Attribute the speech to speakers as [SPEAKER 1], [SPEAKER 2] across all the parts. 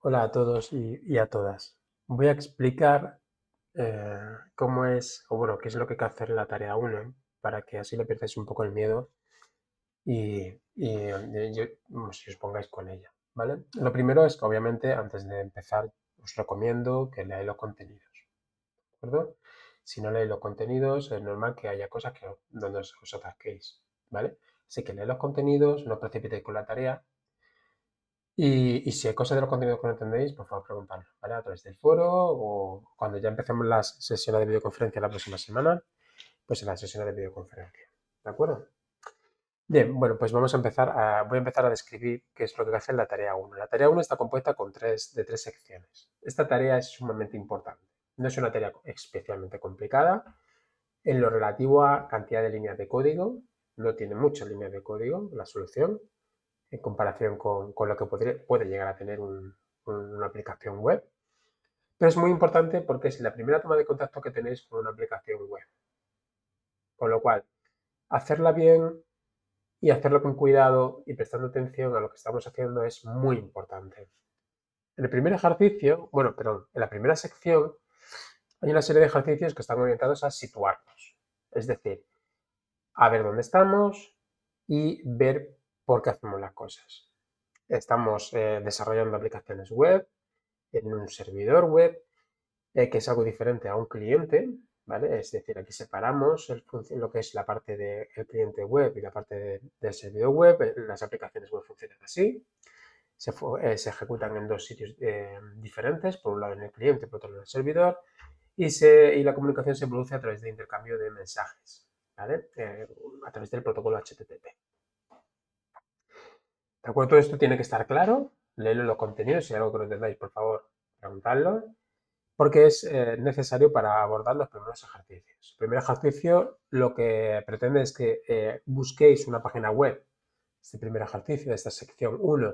[SPEAKER 1] Hola a todos y a todas. Voy a explicar cómo es, o bueno, qué es lo que hay que hacer en la tarea uno para que así le pierdáis un poco el miedo si os pongáis con ella, ¿vale? Lo primero es que obviamente antes de empezar os recomiendo que leáis los contenidos, ¿de acuerdo? Si no leéis los contenidos es normal que haya cosas donde os atasquéis, ¿vale? Así que leed los contenidos, no os precipitéis con la tarea y si hay cosas de los contenidos que no entendéis, por favor preguntadlo, ¿vale? A través del foro o cuando ya empecemos las sesiones de videoconferencia la próxima semana, pues en las sesiones de videoconferencia. ¿De acuerdo? Bien, bueno, pues voy a empezar a describir qué es lo que hace en la tarea uno. La tarea uno está compuesta de tres secciones. Esta tarea es sumamente importante. No es una tarea especialmente complicada. En lo relativo a cantidad de líneas de código, no tiene muchas líneas de código la solución en comparación con lo que puede llegar a tener una aplicación web. Pero es muy importante porque es la primera toma de contacto que tenéis con una aplicación web. Con lo cual, hacerla bien y hacerlo con cuidado y prestando atención a lo que estamos haciendo es muy importante. En el primer ejercicio, bueno, perdón, en la primera sección hay una serie de ejercicios que están orientados a situarnos. Es decir, a ver dónde estamos y ver por qué hacemos las cosas. Estamos desarrollando aplicaciones web en un servidor web, que es algo diferente a un cliente, ¿vale? Es decir, aquí separamos lo que es la parte del cliente web y la parte del servidor web. Las aplicaciones web funcionan así. Se ejecutan en dos sitios diferentes, por un lado en el cliente, por otro lado en el servidor, y la comunicación se produce a través de intercambio de mensajes, ¿vale? A través del protocolo HTTP. ¿De acuerdo? Todo esto tiene que estar claro. Leedlo en los contenidos. Si hay algo que no entendáis, por favor, preguntadlo. Porque es necesario para abordar los primeros ejercicios. El primer ejercicio lo que pretende es que busquéis una página web. Este primer ejercicio de esta sección uno,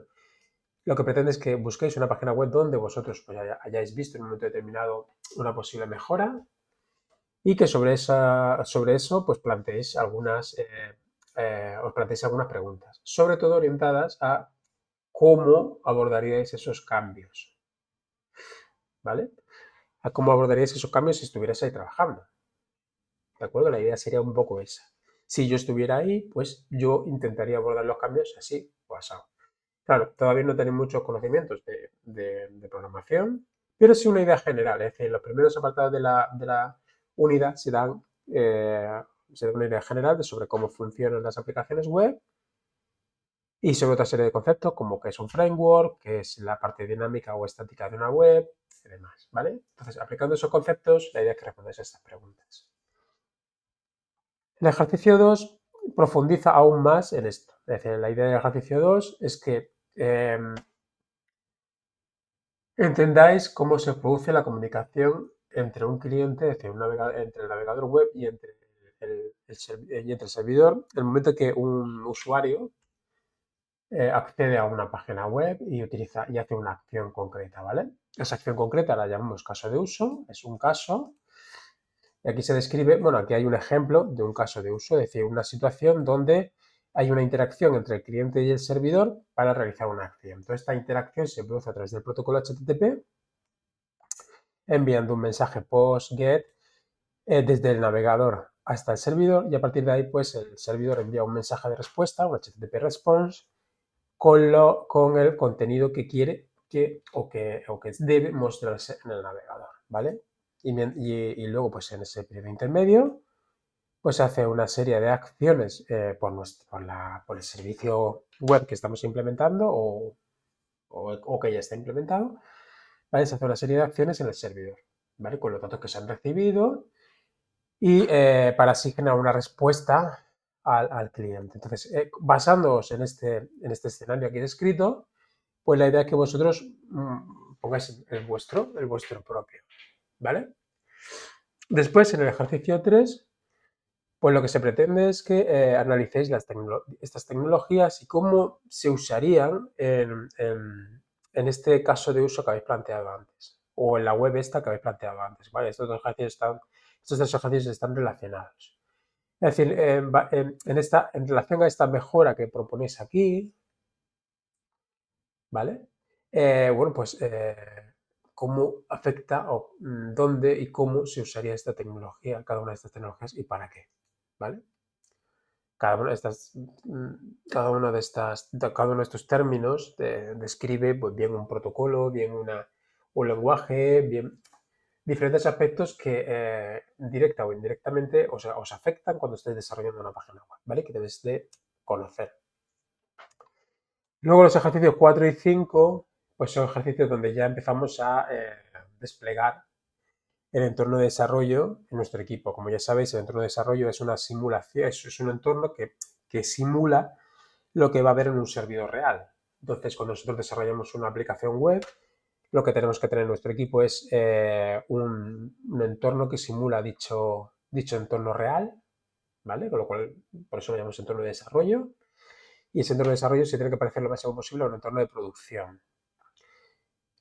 [SPEAKER 1] lo que pretende es que busquéis una página web donde vosotros pues, hayáis visto en un momento determinado una posible mejora y que sobre eso pues os planteéis algunas preguntas, sobre todo orientadas a cómo abordaríais esos cambios, ¿vale? A cómo abordaríais esos cambios si estuvierais ahí trabajando. ¿De acuerdo? La idea sería un poco esa. Si yo estuviera ahí, pues yo intentaría abordar los cambios así o asado. Claro, todavía no tenéis muchos conocimientos de programación, pero sí una idea general. Es decir, los primeros apartados de la unidad se da una idea general sobre cómo funcionan las aplicaciones web y sobre otra serie de conceptos como qué es un framework, qué es la parte dinámica o estática de una web y demás, ¿vale? Entonces, aplicando esos conceptos, la idea es que respondáis a estas preguntas. El ejercicio 2 profundiza aún más en esto. Es decir, la idea del ejercicio 2 es que entendáis cómo se produce la comunicación entre un cliente, es decir, entre el navegador web y entre el servidor, el momento que un usuario accede a una página web y hace una acción concreta, ¿vale? Esa acción concreta la llamamos caso de uso, es un caso. Y aquí se describe, bueno, aquí hay un ejemplo de un caso de uso, es decir, una situación donde hay una interacción entre el cliente y el servidor para realizar una acción. Toda esta interacción se produce a través del protocolo HTTP, enviando un mensaje POST-GET desde el navegador hasta el servidor y a partir de ahí, pues el servidor envía un mensaje de respuesta, un HTTP response, con el contenido que quiere o que debe mostrarse en el navegador, ¿vale? Y luego, pues en ese periodo intermedio, pues se hace una serie de acciones por el servicio web que estamos implementando o que ya está implementado, ¿vale? Se hace una serie de acciones en el servidor, ¿vale? Con los datos que se han recibido y para así generar una respuesta al cliente. Entonces, basándoos en este escenario aquí descrito, pues la idea es que vosotros pongáis el vuestro propio, ¿vale? Después, en el ejercicio 3, pues lo que se pretende es que analicéis estas tecnologías y cómo se usarían en este caso de uso que habéis planteado antes, o en la web esta que habéis planteado antes, ¿vale? Estos dos ejercicios están relacionados. Es decir, en relación a esta mejora que proponéis aquí, ¿vale? bueno, pues cómo afecta o dónde y cómo se usaría esta tecnología, cada una de estas tecnologías y para qué, ¿vale? Cada una de estas, cada uno de estos términos describe pues, bien un protocolo, bien un lenguaje, bien diferentes aspectos que directa o indirectamente os afectan cuando estéis desarrollando una página web, ¿vale? Que debes de conocer. Luego los ejercicios 4 y 5, pues son ejercicios donde ya empezamos a desplegar el entorno de desarrollo en nuestro equipo. Como ya sabéis, el entorno de desarrollo es una simulación, es un entorno que simula lo que va a haber en un servidor real. Entonces, cuando nosotros desarrollamos una aplicación web, lo que tenemos que tener en nuestro equipo es un entorno que simula dicho entorno real, ¿vale? Con lo cual, por eso lo llamamos entorno de desarrollo. Y ese entorno de desarrollo se tiene que parecer lo máximo posible a un entorno de producción.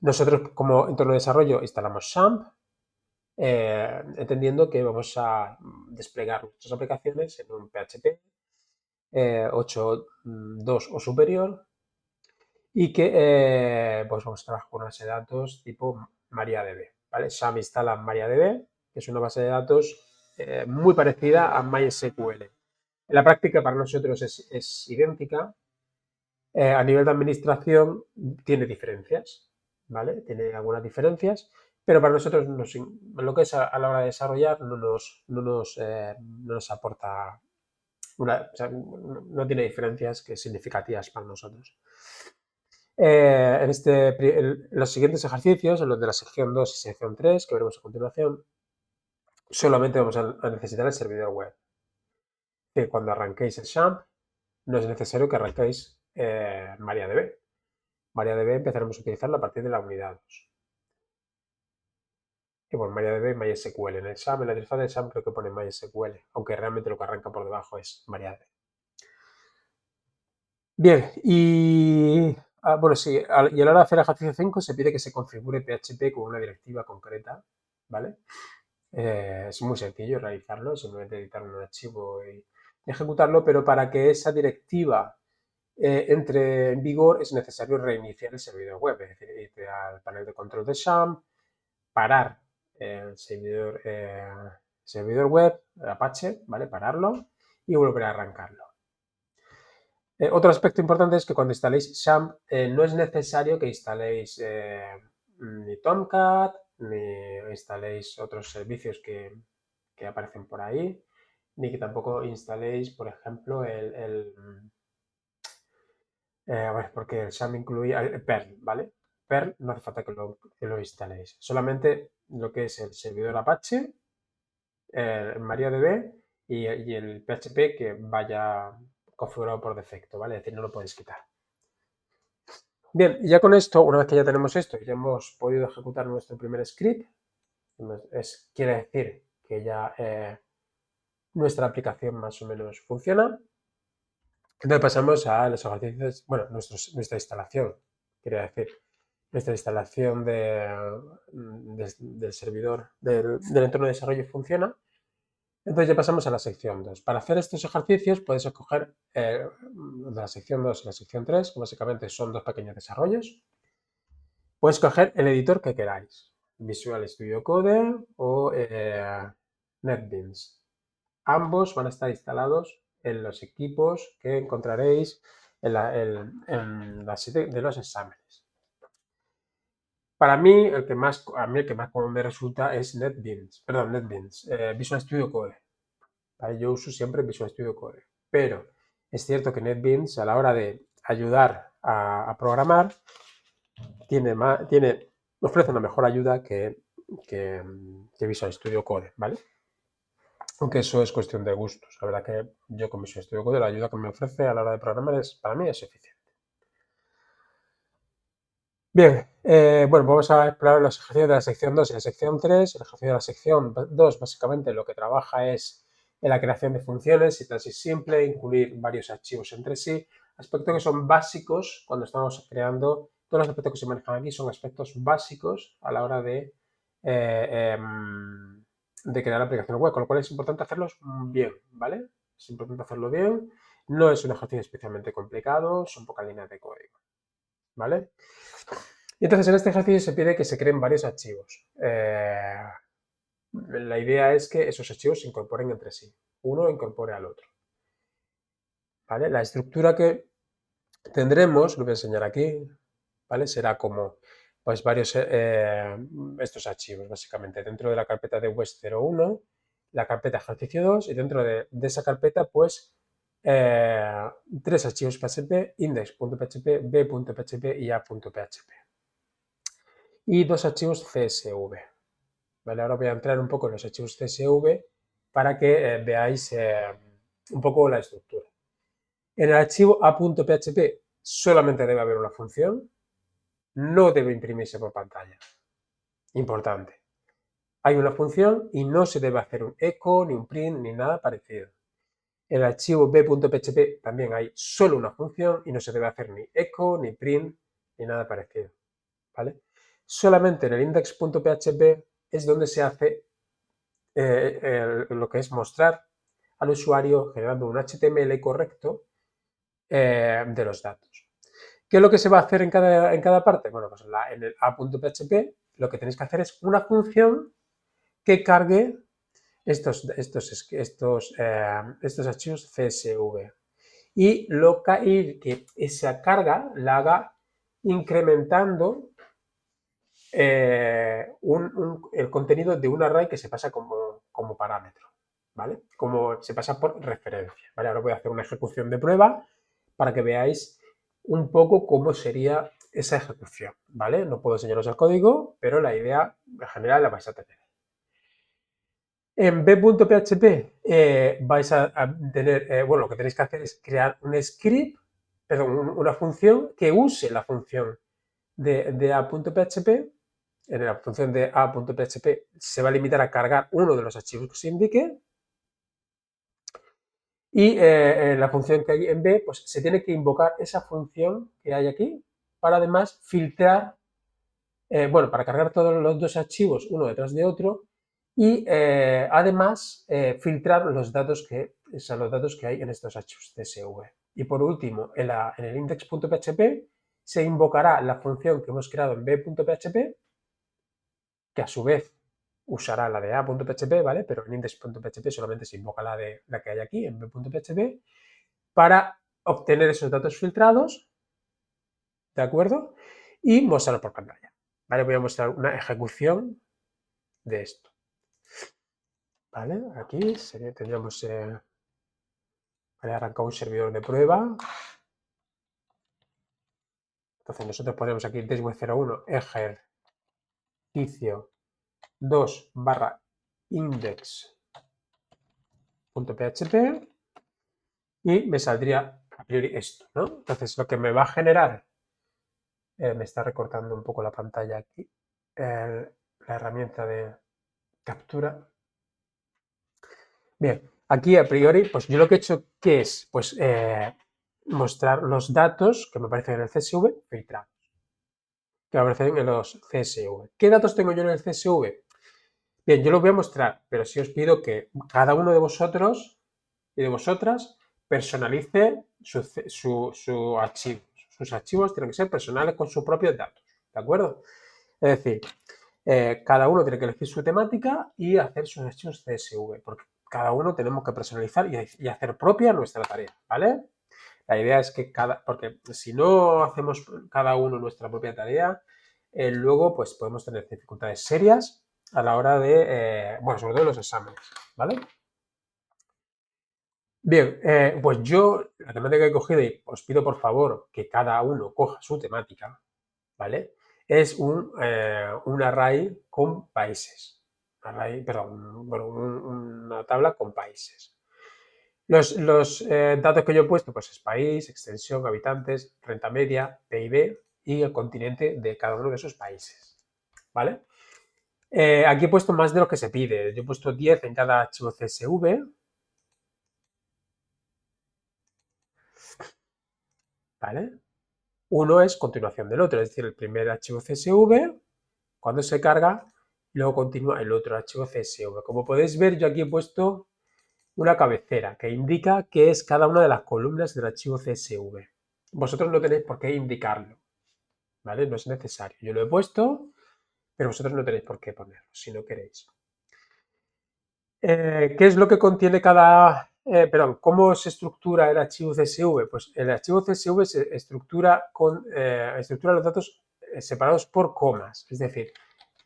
[SPEAKER 1] Nosotros, como entorno de desarrollo, instalamos XAMPP, entendiendo que vamos a desplegar nuestras aplicaciones en un PHP 8.2 o superior y que pues vamos a trabajar con una base de datos tipo MariaDB, ¿vale? XAMPP instala MariaDB, que es una base de datos muy parecida a MySQL. En la práctica para nosotros es idéntica. A nivel de administración tiene diferencias, ¿vale? Tiene algunas diferencias, pero para nosotros lo que es a la hora de desarrollar no nos aporta o sea, no tiene diferencias que significativas para nosotros. Los siguientes ejercicios, en los de la sección 2 y sección 3, que veremos a continuación, solamente vamos a necesitar el servidor web. Que cuando arranquéis el XAMPP, no es necesario que arranquéis MariaDB. MariaDB empezaremos a utilizarlo a partir de la unidad 2. Y bueno, MariaDB y MySQL. En el SAM, en la interfaz del SAM creo que pone MySQL, aunque realmente lo que arranca por debajo es MariaDB. Bien, bueno, sí, y a la hora de hacer el ejercicio 5 se pide que se configure PHP con una directiva concreta, ¿vale? Es muy sencillo realizarlo, simplemente editar un archivo y ejecutarlo, pero para que esa directiva entre en vigor es necesario reiniciar el servidor web, es decir, irte al panel de control de SAM, parar el servidor web, Apache, ¿vale? Pararlo y volver a arrancarlo. Otro aspecto importante es que cuando instaléis XAMPP no es necesario que instaléis ni Tomcat, ni instaléis otros servicios que aparecen por ahí, ni que tampoco instaléis, por ejemplo, a ver, porque el XAMPP incluía el Perl, ¿vale? Perl no hace falta que lo instaléis. Solamente lo que es el servidor Apache, MariaDB y el PHP que vaya configurado por defecto, ¿vale? Es decir, no lo podéis quitar. Bien, ya con esto, una vez que ya tenemos esto, ya hemos podido ejecutar nuestro primer script, quiere decir que ya nuestra aplicación más o menos funciona. Entonces pasamos a los ejercicios, bueno, nuestra instalación, quería decir, nuestra instalación del servidor, del entorno de desarrollo funciona. Entonces ya pasamos a la sección 2. Para hacer estos ejercicios puedes escoger de la sección 2 y la sección 3, que básicamente son dos pequeños desarrollos. Puedes escoger el editor que queráis, Visual Studio Code o NetBeans. Ambos van a estar instalados en los equipos que encontraréis en la sede de los exámenes. Para mí, el que más cómodo me resulta es NetBeans, Visual Studio Code. ¿Vale? Yo uso siempre Visual Studio Code, pero es cierto que NetBeans a la hora de ayudar a programar ofrece una mejor ayuda que Visual Studio Code, ¿vale? Aunque eso es cuestión de gustos. La verdad que yo con Visual Studio Code la ayuda que me ofrece a la hora de programar para mí es eficiente. Bien, bueno, vamos a explorar los ejercicios de la sección 2 y la sección 3. El ejercicio de la sección 2 básicamente lo que trabaja es en la creación de funciones, sintaxis simple, incluir varios archivos entre sí, aspectos que son básicos cuando estamos creando, todos los aspectos que se manejan aquí son aspectos básicos a la hora de crear la aplicación web, con lo cual es importante hacerlos bien, ¿vale? Es importante hacerlo bien, no es un ejercicio especialmente complicado, son pocas líneas de código, ¿vale? Y entonces en este ejercicio se pide que se creen varios archivos. La idea es que esos archivos se incorporen entre sí, uno incorpore al otro. ¿Vale? La estructura que tendremos, lo voy a enseñar aquí, ¿vale? Será como pues varios estos archivos, básicamente, dentro de la carpeta de West 01, la carpeta ejercicio 2 y dentro de esa carpeta, pues, tres archivos PHP, index.php, b.php y a.php. Y dos archivos CSV. ¿Vale? Ahora voy a entrar un poco en los archivos CSV para que veáis un poco la estructura. En el archivo a.php solamente debe haber una función, no debe imprimirse por pantalla. Importante. Hay una función y no se debe hacer un echo, ni un print, ni nada parecido. En el archivo b.php también hay solo una función y no se debe hacer ni echo, ni print, ni nada parecido. ¿Vale? Solamente en el index.php es donde se hace lo que es mostrar al usuario generando un HTML correcto de los datos. ¿Qué es lo que se va a hacer en cada parte? Bueno, pues en el a.php lo que tenéis que hacer es una función que cargue estos archivos CSV y que esa carga la haga incrementando el contenido de un array que se pasa como parámetro, ¿vale? Como se pasa por referencia, ¿vale? Ahora voy a hacer una ejecución de prueba para que veáis un poco cómo sería esa ejecución, ¿vale? No puedo enseñaros el código, pero la idea en general la vais a tener. En b.php vais a tener, bueno, lo que tenéis que hacer es crear un script, perdón, una función que use la función de a.php. En la función de a.php se va a limitar a cargar uno de los archivos que se indique y en la función que hay en b, pues se tiene que invocar esa función que hay aquí para además filtrar, bueno, para cargar todos los dos archivos uno detrás de otro y además filtrar los datos que hay en estos archivos CSV. Y por último, en el index.php se invocará la función que hemos creado en b.php, que a su vez usará la de a.php, ¿vale? Pero en index.php solamente se invoca la que hay aquí, en b.php, para obtener esos datos filtrados, ¿de acuerdo? Y mostrarlo por pantalla, ¿vale? Voy a mostrar una ejecución de esto, ¿vale? Aquí tendríamos, vale, arrancado un servidor de prueba. Entonces nosotros ponemos aquí desweb01 ejercicio 2 barra index.php y me saldría a priori esto, ¿no? Entonces lo que me va a generar, me está recortando un poco la pantalla aquí, la herramienta de captura. Bien, aquí a priori, pues yo lo que he hecho, ¿qué es? Pues mostrar los datos que me aparecen en el CSV filtrados, que me aparecen en los CSV. ¿Qué datos tengo yo en el CSV? Bien, yo lo voy a mostrar, pero sí os pido que cada uno de vosotros y de vosotras personalice su archivo. Sus archivos tienen que ser personales con sus propios datos, ¿de acuerdo? Es decir, cada uno tiene que elegir su temática y hacer sus archivos CSV, porque cada uno tenemos que personalizar y hacer propia nuestra tarea, ¿vale? La idea es que porque si no hacemos cada uno nuestra propia tarea, luego pues podemos tener dificultades serias a la hora de, bueno, sobre todo en los exámenes, ¿vale? Bien, pues yo la temática que he cogido, y os pido por favor que cada uno coja su temática, ¿vale? Es un array con países. Perdón, bueno, una tabla con países. Los datos que yo he puesto, pues es país, extensión, habitantes, renta media, PIB y el continente de cada uno de esos países, ¿vale? Aquí he puesto más de lo que se pide. Yo he puesto 10 en cada archivo CSV, ¿vale? Uno es continuación del otro, es decir, el primer archivo CSV, cuando se carga, luego continúa el otro archivo CSV. Como podéis ver, yo aquí he puesto una cabecera que indica qué es cada una de las columnas del archivo CSV. Vosotros no tenéis por qué indicarlo, ¿vale? No es necesario. Yo lo he puesto, pero vosotros no tenéis por qué ponerlo, si no queréis. ¿Qué es lo que contiene perdón, cómo se estructura el archivo CSV? Pues el archivo CSV se estructura los datos separados por comas, es decir,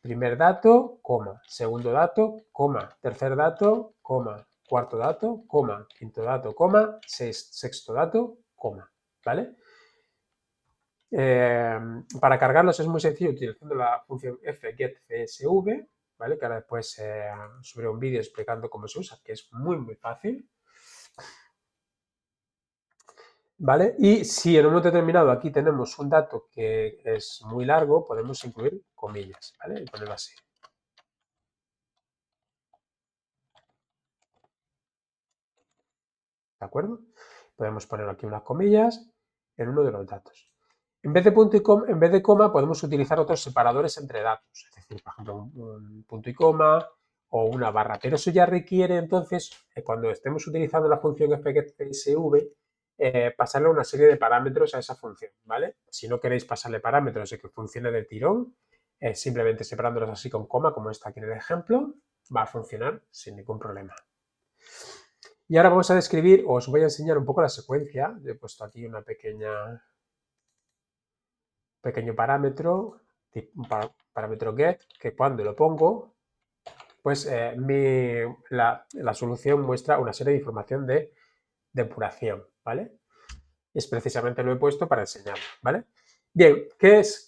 [SPEAKER 1] primer dato, coma, segundo dato, coma, tercer dato, coma, cuarto dato, coma, quinto dato, coma, sexto dato, coma, ¿vale? Para cargarlos es muy sencillo utilizando la función fgetcsv, ¿vale? Que ahora después subiré un vídeo explicando cómo se usa, que es muy fácil, ¿vale? Y si en un momento determinado aquí tenemos un dato que es muy largo, podemos incluir comillas, ¿vale? Y ponerlo así. ¿De acuerdo? Podemos poner aquí unas comillas en uno de los datos. En vez de punto y coma, en vez de coma, podemos utilizar otros separadores entre datos, es decir, por ejemplo, un punto y coma o una barra, pero eso ya requiere entonces, cuando estemos utilizando la función fgsv, pasarle una serie de parámetros a esa función, ¿vale? Si no queréis pasarle parámetros y que funcione de tirón, simplemente separándolos así con coma, como está aquí en el ejemplo, va a funcionar sin ningún problema. Y ahora vamos a describir, o os voy a enseñar un poco la secuencia. He puesto aquí una pequeño parámetro, un parámetro get, que cuando lo pongo, pues la solución muestra una serie de información de depuración, ¿vale? Es precisamente lo he puesto para enseñar, ¿vale? Bien,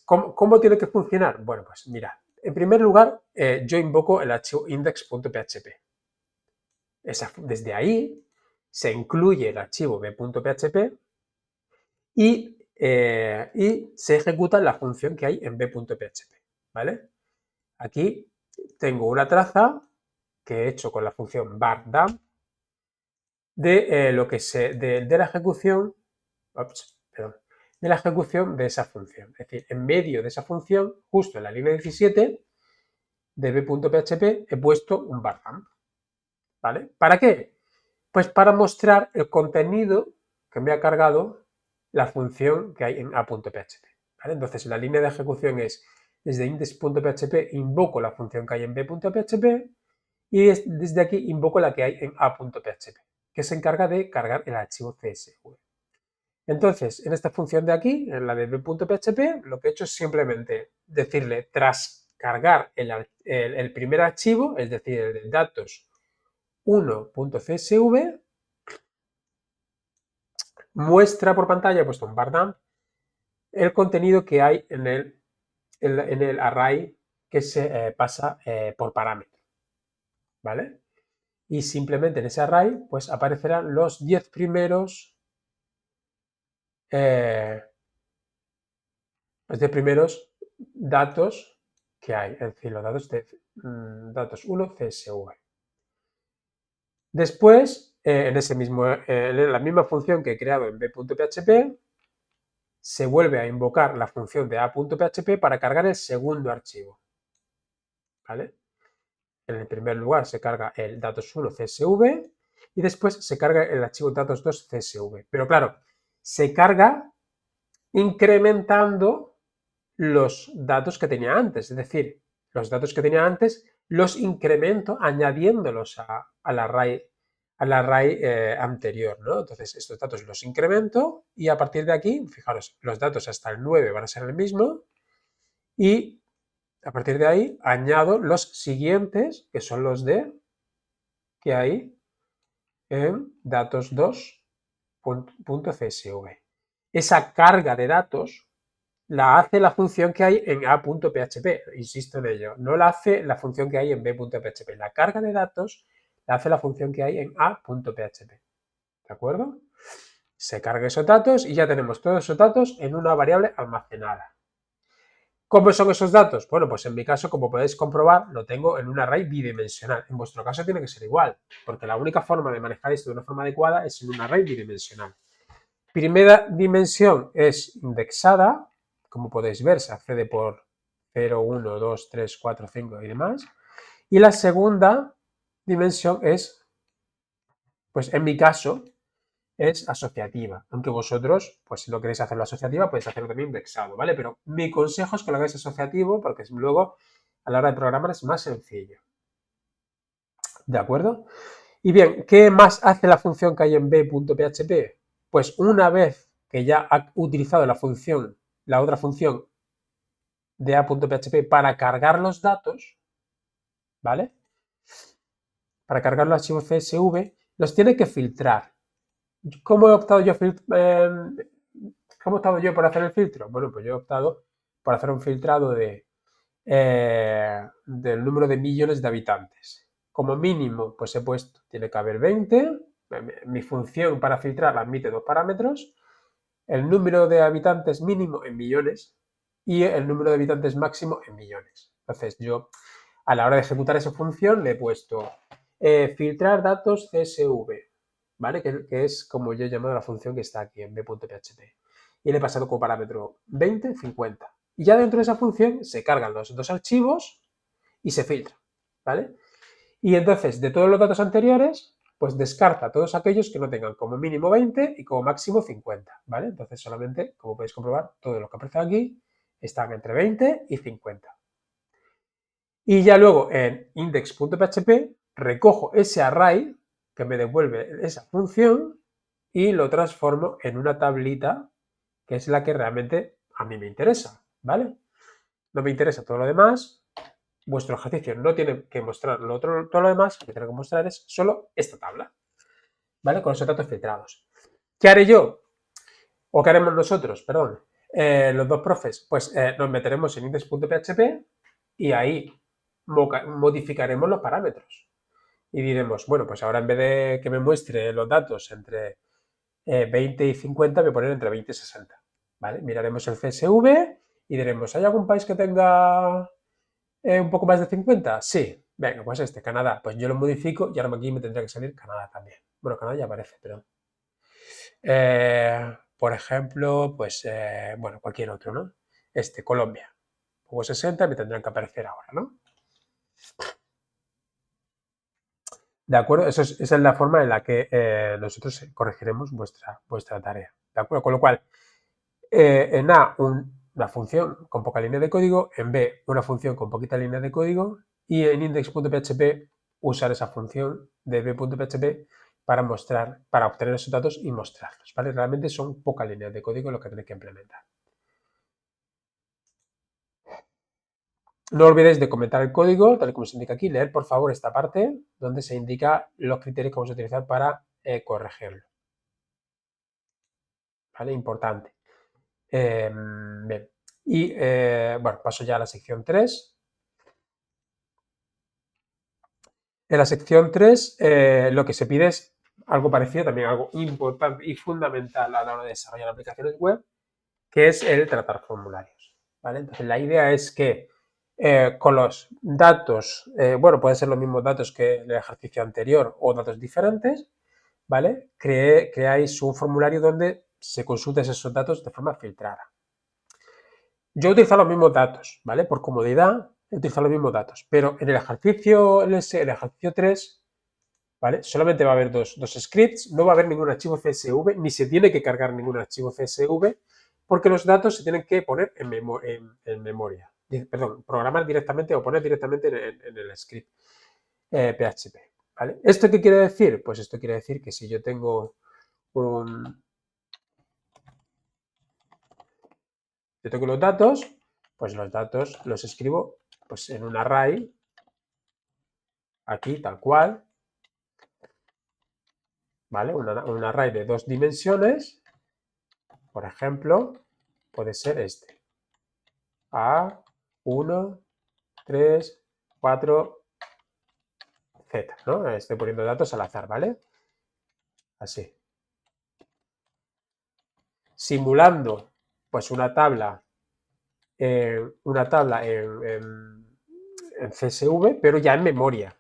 [SPEAKER 1] ¿cómo tiene que funcionar? Bueno, pues mirad, en primer lugar, yo invoco el archivo index.php. Desde ahí se incluye el archivo b.php y se ejecuta la función que hay en b.php, ¿vale? Aquí tengo una traza que he hecho con la función bar_dump de la ejecución, de la ejecución de esa función. Es decir, en medio de esa función, justo en la línea 17 de b.php, he puesto un bar_dump, ¿vale? ¿Para qué? Pues para mostrar el contenido que me ha cargado la función que hay en a.php, ¿vale? Entonces, la línea de ejecución es desde index.php invoco la función que hay en b.php y desde aquí invoco la que hay en a.php, que se encarga de cargar el archivo CSV. Entonces, en esta función de aquí, en la de b.php, lo que he hecho es simplemente decirle, tras cargar el primer archivo, es decir, el de datos 1.csv, muestra por pantalla, he puesto un bar_dump, el contenido que hay en el array que se pasa por parámetro, ¿vale? Y simplemente en ese array, pues aparecerán los 10 primeros datos que hay, es decir, los datos de datos 1 CSV. Después, en la misma función que he creado en b.php, se vuelve a invocar la función de a.php para cargar el segundo archivo, ¿vale? En el primer lugar se carga el datos1 CSV y después se carga el archivo datos2 CSV. Pero claro, se carga incrementando los datos que tenía antes, es decir, los datos que tenía antes los incremento añadiéndolos al array anterior, ¿no? Entonces, estos datos los incremento y a partir de aquí, fijaros, los datos hasta el 9 van a ser el mismo y a partir de ahí añado los siguientes, que son los que hay en datos2.csv. Esa carga de datos la hace la función que hay en a.php, insisto en ello, no la hace la función que hay en b.php. La carga de datos la hace la función que hay en a.php, ¿de acuerdo? Se carga esos datos y ya tenemos todos esos datos en una variable almacenada. ¿Cómo son esos datos? Bueno, pues en mi caso, como podéis comprobar, lo tengo en un array bidimensional. En vuestro caso tiene que ser igual, porque la única forma de manejar esto de una forma adecuada es en un array bidimensional. Primera dimensión es indexada, como podéis ver, se accede por 0, 1, 2, 3, 4, 5 y demás. Y la segunda dimensión es, pues en mi caso, es asociativa. Aunque vosotros, pues si no queréis hacerlo asociativa, podéis hacerlo también indexado, ¿vale? Pero mi consejo es que lo hagáis asociativo porque luego a la hora de programar es más sencillo. ¿De acuerdo? Y bien, ¿qué más hace la función que hay en b.php? Pues una vez que ya ha utilizado la otra función de a.php para cargar los datos, ¿vale? Para cargar los archivos CSV, los tiene que filtrar. ¿Cómo he optado yo, ¿cómo he optado yo por hacer el filtro? Bueno, pues yo he optado por hacer un filtrado del número de millones de habitantes. Como mínimo, pues he puesto, tiene que haber 20. Mi función para filtrar admite dos parámetros, el número de habitantes mínimo en millones y el número de habitantes máximo en millones. Entonces yo, a la hora de ejecutar esa función, le he puesto filtrar datos CSV, ¿vale? Que es como yo he llamado la función que está aquí en b.php. Y le he pasado como parámetro 20, 50. Y ya dentro de esa función se cargan los dos archivos y se filtra, ¿vale? Y entonces, de todos los datos anteriores, pues descarta todos aquellos que no tengan como mínimo 20 y como máximo 50, ¿vale? Entonces, solamente, como podéis comprobar, todo lo que aparece aquí están entre 20 y 50. Y ya luego en index.php recojo ese array que me devuelve esa función y lo transformo en una tablita que es la que realmente a mí me interesa, ¿vale? No me interesa todo lo demás. Vuestro ejercicio no tiene que mostrar todo lo demás, lo que tiene que mostrar es solo esta tabla, ¿vale? Con esos datos filtrados. ¿Qué haré yo? ¿O qué haremos nosotros? Perdón. Los dos profes, pues nos meteremos en index.php y ahí modificaremos los parámetros. Y diremos, bueno, pues ahora en vez de que me muestre los datos entre 20 y 50, voy a poner entre 20 y 60. ¿Vale? Miraremos el CSV y diremos, ¿hay algún país que tenga un poco más de 50? Sí. Venga, pues Canadá. Pues yo lo modifico y ahora aquí me tendría que salir Canadá también. Bueno, Canadá ya aparece, pero... por ejemplo, pues, bueno, cualquier otro, ¿no? Colombia. Pongo 60 y me tendrán que aparecer ahora, ¿no? ¿De acuerdo? Esa es la forma en la que nosotros corregiremos vuestra tarea. ¿De acuerdo? Con lo cual, en A, una función con poca línea de código, en B, una función con poquita línea de código, y en index.php usar esa función de b.php para obtener esos datos y mostrarlos, ¿vale? Realmente son pocas líneas de código lo que tenéis que implementar. No olvidéis de comentar el código, tal y como se indica aquí, leer por favor esta parte donde se indica los criterios que vamos a utilizar para corregirlo. ¿Vale? Importante. Bien. Y bueno, paso ya a la sección 3. En la sección 3 lo que se pide es algo parecido, también algo importante y fundamental a la hora de desarrollar aplicaciones web, que es el tratar formularios. ¿Vale? Entonces la idea es que con los datos, bueno, pueden ser los mismos datos que el ejercicio anterior o datos diferentes, ¿vale? Creáis un formulario donde se consulten esos datos de forma filtrada. Yo he utilizado los mismos datos, ¿vale? Por comodidad he utilizado los mismos datos, pero en el ejercicio, el ejercicio 3, ¿vale? Solamente va a haber dos scripts, no va a haber ningún archivo CSV, ni se tiene que cargar ningún archivo CSV, porque los datos se tienen que poner en memoria. Perdón, programar directamente o poner directamente en el script PHP. ¿Vale? ¿Esto qué quiere decir? Pues esto quiere decir que si yo tengo los datos, pues los datos los escribo pues, en un array, aquí tal cual, ¿vale? Un array de 2 dimensiones, por ejemplo, puede ser este. A, 1, 3, 4, Z, ¿no? Estoy poniendo datos al azar, ¿vale? Así. Simulando, pues una tabla en CSV, pero ya en memoria.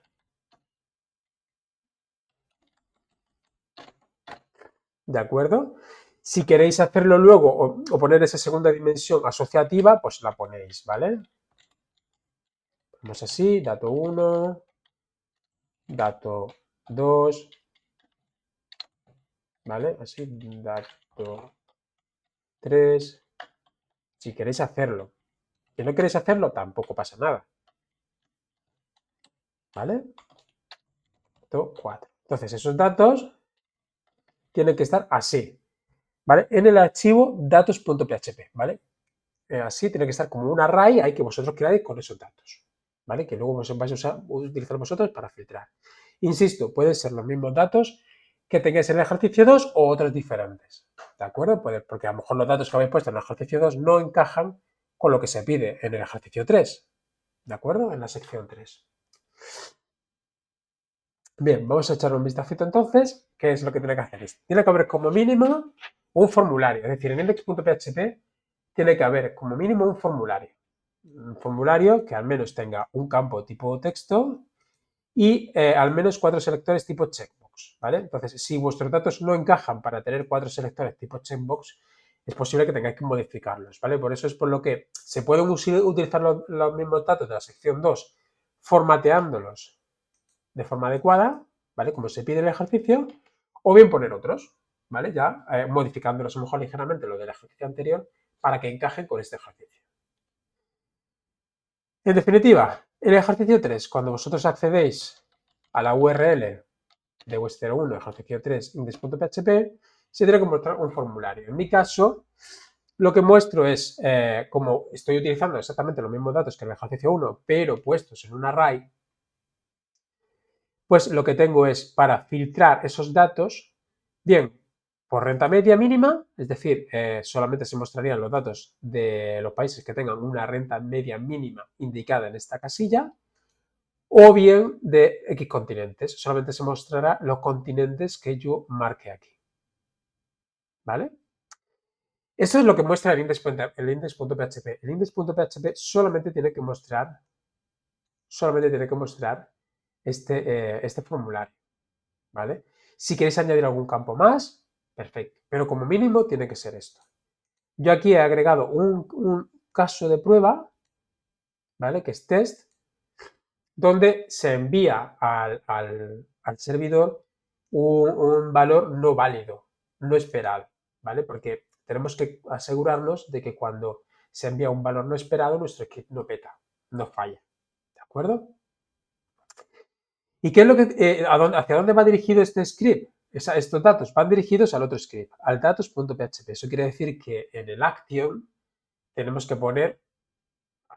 [SPEAKER 1] ¿De acuerdo? Si queréis hacerlo luego o poner esa segunda dimensión asociativa, pues la ponéis, ¿vale? Ponemos así, dato 1, dato 2, ¿vale? Así, dato 3, si queréis hacerlo. Si no queréis hacerlo, tampoco pasa nada, ¿vale? Dato 4. Entonces, esos datos tienen que estar así, ¿vale? En el archivo datos.php, ¿vale? Así tiene que estar como un array ahí que vosotros creáis con esos datos, ¿vale? Que luego vais a utilizar vosotros para filtrar. Insisto, pueden ser los mismos datos que tengáis en el ejercicio 2 o otros diferentes, ¿de acuerdo? Porque a lo mejor los datos que habéis puesto en el ejercicio 2 no encajan con lo que se pide en el ejercicio 3, ¿de acuerdo? En la sección 3. Bien, vamos a echar un vistacito entonces. ¿Qué es lo que tiene que hacer? Tiene que haber como mínimo un formulario, es decir, en index.php tiene que haber como mínimo un formulario. Un formulario que al menos tenga un campo tipo texto y al menos 4 selectores tipo checkbox, ¿vale? Entonces, si vuestros datos no encajan para tener 4 selectores tipo checkbox, es posible que tengáis que modificarlos, ¿vale? Por eso es por lo que se pueden utilizar los mismos datos de la sección 2 formateándolos de forma adecuada, ¿vale? Como se pide en el ejercicio, o bien poner otros, ¿vale? Ya modificándolos a lo mejor ligeramente lo del ejercicio anterior para que encajen con este ejercicio. En definitiva, el ejercicio 3, cuando vosotros accedéis a la URL de vuestro 1, ejercicio 3, index.php, se tiene que mostrar un formulario. En mi caso, lo que muestro es, como estoy utilizando exactamente los mismos datos que en el ejercicio 1, pero puestos en un array, pues lo que tengo es para filtrar esos datos, bien, por renta media mínima, es decir, solamente se mostrarían los datos de los países que tengan una renta media mínima indicada en esta casilla, o bien de X continentes, solamente se mostrará los continentes que yo marque aquí, ¿vale? Eso es lo que muestra el index.php. El index.php solamente tiene que mostrar este formulario, ¿vale? Si queréis añadir algún campo más, perfecto, pero como mínimo tiene que ser esto. Yo aquí he agregado un caso de prueba, ¿vale? Que es test, donde se envía al servidor un valor no válido, no esperado, ¿vale? Porque tenemos que asegurarnos de que cuando se envía un valor no esperado, nuestro script no peta, no falla, ¿de acuerdo? ¿Y qué es lo que, hacia dónde va dirigido este script? Estos datos van dirigidos al otro script, al datos.php. Eso quiere decir que en el action tenemos que poner,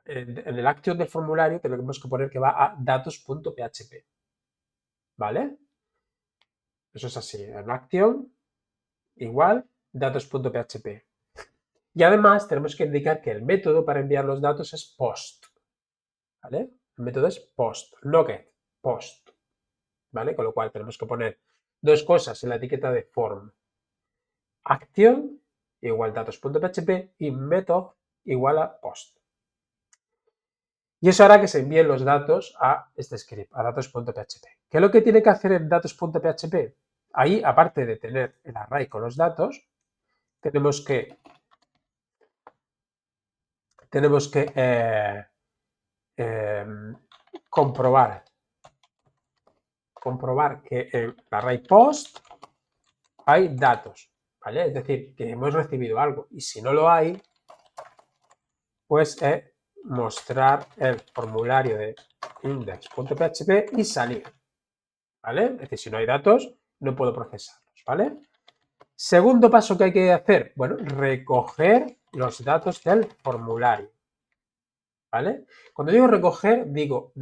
[SPEAKER 1] en el action del formulario tenemos que poner que va a datos.php, ¿vale? Eso es así, en action igual datos.php. Y además tenemos que indicar que el método para enviar los datos es post, ¿vale? El método es post, no get, post, ¿vale? Con lo cual tenemos que poner dos cosas en la etiqueta de form. Action igual datos.php y method igual a post. Y eso hará que se envíen los datos a este script, a datos.php. ¿Qué es lo que tiene que hacer en datos.php? Ahí, aparte de tener el array con los datos, tenemos que comprobar que en el array post hay datos, ¿vale? Es decir, que hemos recibido algo. Y si no lo hay, pues mostrar el formulario de index.php y salir, ¿vale? Es decir, si no hay datos, no puedo procesarlos, ¿vale? Segundo paso que hay que hacer, bueno, recoger los datos del formulario, ¿vale? Cuando digo recoger, digo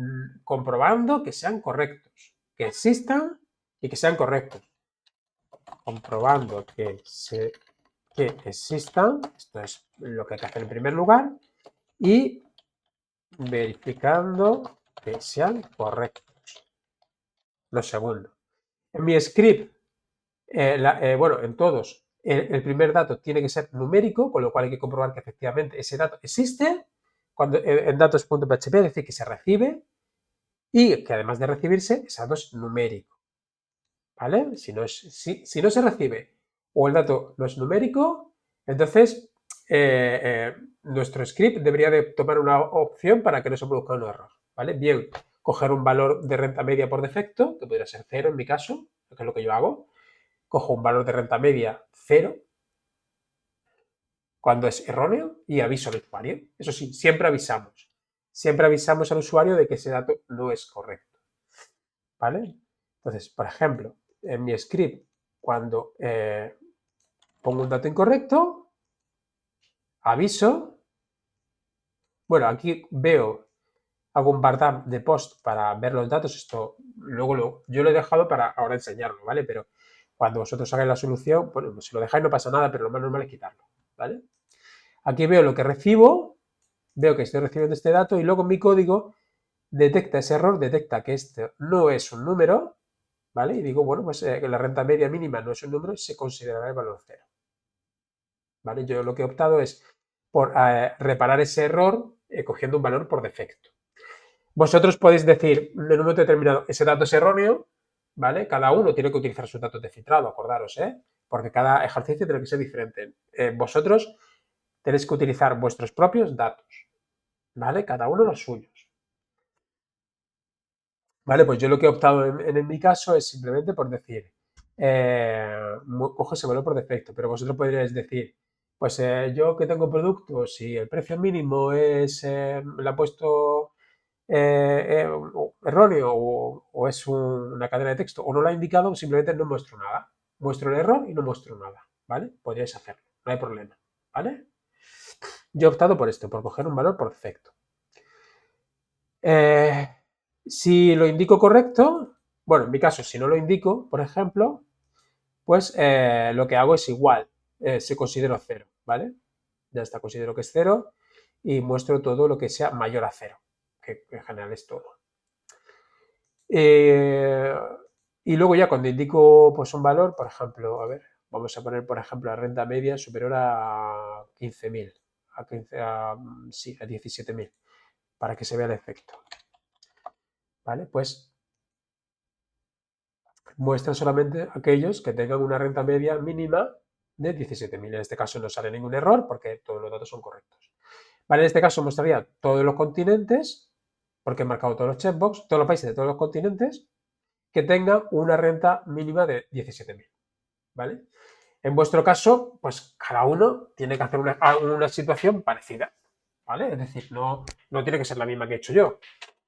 [SPEAKER 1] comprobando que sean correctos, que existan y que sean correctos. Comprobando que existan, esto es lo que hay que hacer en primer lugar, y verificando que sean correctos. Lo segundo. En mi script, bueno, en todos, el primer dato tiene que ser numérico, con lo cual hay que comprobar que efectivamente ese dato existe cuando, en datos.php, es decir, que se recibe y que además de recibirse, ese dato es numérico, ¿vale? Si no se recibe o el dato no es numérico, entonces nuestro script debería de tomar una opción para que no se produzca un error, ¿vale? Bien, coger un valor de renta media por defecto, que podría ser 0 en mi caso, que es lo que yo hago, cojo un valor de renta media 0, cuando es erróneo, y aviso al usuario. Eso sí, siempre avisamos. Siempre avisamos al usuario de que ese dato no es correcto. ¿Vale? Entonces, por ejemplo, en mi script, cuando pongo un dato incorrecto, aviso. Bueno, aquí hago un bar de post para ver los datos. Esto luego yo lo he dejado para ahora enseñarlo, ¿vale? Pero cuando vosotros hagáis la solución, bueno, pues si lo dejáis no pasa nada, pero lo más normal es quitarlo, ¿vale? Aquí veo lo que recibo, veo que estoy recibiendo este dato y luego mi código detecta ese error, detecta que este no es un número, ¿vale? Y digo, bueno, pues que la renta media mínima no es un número, se considerará el valor 0, ¿vale? Yo lo que he optado es por reparar ese error cogiendo un valor por defecto. Vosotros podéis decir, en un momento determinado, ese dato es erróneo, ¿vale? Cada uno tiene que utilizar sus datos de filtrado, acordaros, ¿eh? Porque cada ejercicio tiene que ser diferente. Vosotros tenéis que utilizar vuestros propios datos, ¿vale? Cada uno los suyos. Vale, pues yo lo que he optado en mi caso es simplemente por decir, cojo ese valor por defecto, pero vosotros podríais decir, pues yo que tengo productos, si el precio mínimo es, le ha puesto erróneo o es una cadena de texto o no lo ha indicado, simplemente no muestro nada. Muestro el error y no muestro nada, ¿vale? Podríais hacerlo, no hay problema, ¿vale? Yo he optado por esto, por coger un valor por defecto. Si lo indico correcto, bueno, en mi caso, si no lo indico, por ejemplo, pues lo que hago es igual, se considero 0, ¿vale? Ya está, considero que es 0 y muestro todo lo que sea mayor a 0, que en general es todo. Y luego ya cuando indico pues un valor, por ejemplo, a ver, vamos a poner por ejemplo la renta media superior a 15.000, sí, a 17.000, para que se vea el efecto. ¿Vale? Pues muestra solamente aquellos que tengan una renta media mínima de 17.000. En este caso no sale ningún error porque todos los datos son correctos. ¿Vale? En este caso mostraría todos los continentes, porque he marcado todos los checkbox, todos los países de todos los continentes que tengan una renta mínima de 17.000. ¿Vale? En vuestro caso, pues cada uno tiene que hacer una situación parecida, ¿vale? Es decir, no tiene que ser la misma que he hecho yo.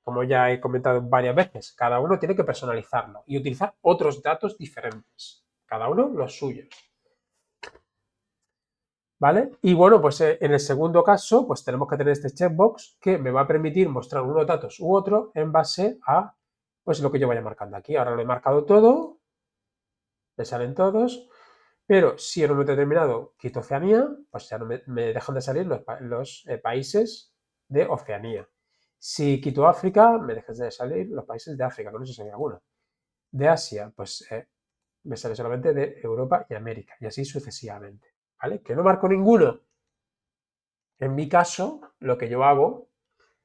[SPEAKER 1] Como ya he comentado varias veces, cada uno tiene que personalizarlo y utilizar otros datos diferentes. Cada uno los suyos. ¿Vale? Y bueno, pues en el segundo caso, pues tenemos que tener este checkbox que me va a permitir mostrar unos datos u otro en base a pues lo que yo vaya marcando aquí. Ahora lo he marcado todo, me salen todos, pero si en un momento determinado quito Oceanía, pues ya no me dejan de salir los países de Oceanía. Si quito África, me dejan de salir los países de África, con eso sería alguno. De Asia, pues me sale solamente de Europa y América, y así sucesivamente. ¿Vale? Que no marco ninguno. En mi caso, lo que yo hago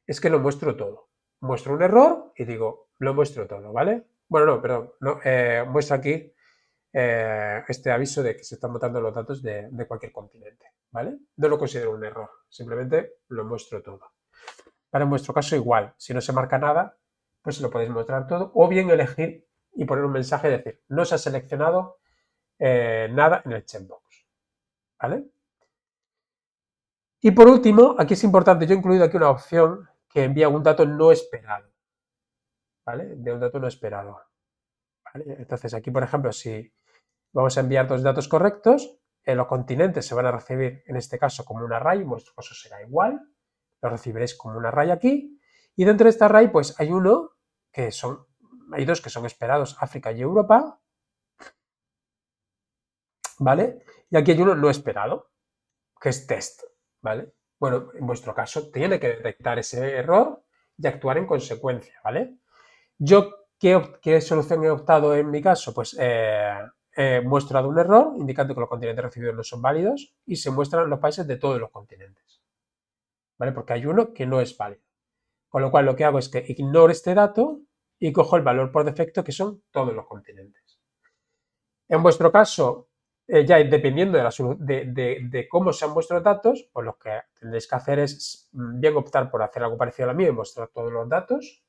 [SPEAKER 1] es que lo muestro todo. Muestro un error y digo, lo muestro todo, ¿vale? Bueno, no, perdón, no, muestro aquí este aviso de que se están botando los datos de cualquier continente, ¿vale? No lo considero un error, simplemente lo muestro todo. Para en vuestro caso igual, si no se marca nada, pues lo podéis mostrar todo, o bien elegir y poner un mensaje y decir, no se ha seleccionado nada en el checkbox, ¿vale? Y por último, aquí es importante, yo he incluido aquí una opción que envía un dato no esperado, ¿vale? De un dato no esperado, ¿vale? Entonces aquí, por ejemplo, si vamos a enviar dos datos correctos, los continentes se van a recibir, en este caso, como un array, en vuestro caso será igual, lo recibiréis como un array aquí, y dentro de este array, pues hay hay dos que son esperados, África y Europa, ¿vale? Y aquí hay uno no esperado, que es test, ¿vale? Bueno, en vuestro caso tiene que detectar ese error y actuar en consecuencia, ¿vale? Yo, ¿qué solución he optado en mi caso? Pues he mostrado un error indicando que los continentes recibidos no son válidos y se muestran los países de todos los continentes, ¿vale? Porque hay uno que no es válido. Con lo cual lo que hago es que ignoro este dato y cojo el valor por defecto que son todos los continentes. En vuestro caso, ya dependiendo de cómo sean vuestros datos, pues lo que tendréis que hacer es bien optar por hacer algo parecido a la mía y mostrar todos los datos,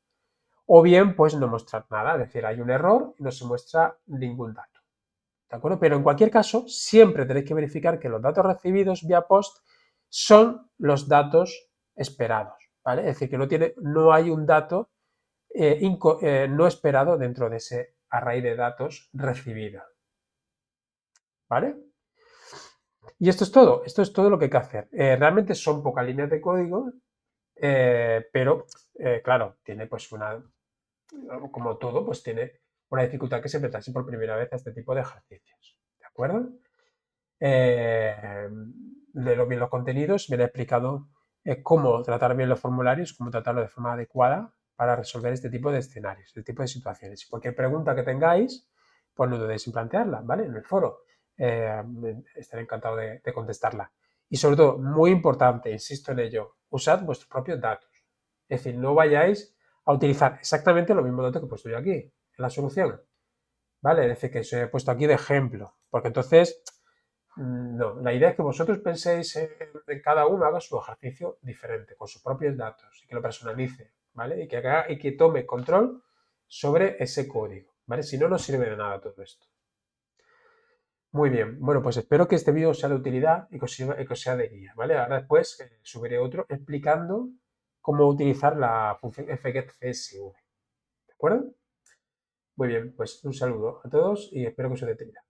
[SPEAKER 1] o bien pues no mostrar nada, es decir, hay un error y no se muestra ningún dato. ¿de acuerdo? Pero en cualquier caso, siempre tenéis que verificar que los datos recibidos vía post son los datos esperados, ¿vale? Es decir, que no hay un dato no esperado dentro de ese array de datos recibido, ¿vale? Y esto es todo lo que hay que hacer. Realmente son pocas líneas de código, pero claro, tiene pues como todo, pues tiene una dificultad que se enfrentase por primera vez a este tipo de ejercicios, ¿de acuerdo? Léelo bien los contenidos, me he explicado cómo tratar bien los formularios, cómo tratarlo de forma adecuada para resolver este tipo de escenarios, este tipo de situaciones. Cualquier pregunta que tengáis, pues no dudéis en plantearla, ¿vale? En el foro. Eh, Estaré encantado de contestarla. Y sobre todo, muy importante, insisto en ello, usad vuestros propios datos. Es decir, no vayáis a utilizar exactamente los mismos datos que he puesto yo aquí, en la solución. ¿Vale? Es decir, que os he puesto aquí de ejemplo. Porque entonces no, la idea es que vosotros penséis en cada uno haga su ejercicio diferente, con sus propios datos, y que lo personalice, ¿vale? Y que tome control sobre ese código, ¿vale? Si no, no sirve de nada todo esto. Muy bien, bueno, pues espero que este vídeo os sea de utilidad y que os sea de guía, ¿vale? Ahora después subiré otro explicando cómo utilizar la función fgetCSV, ¿de acuerdo? Muy bien, pues un saludo a todos y espero que os sea de utilidad.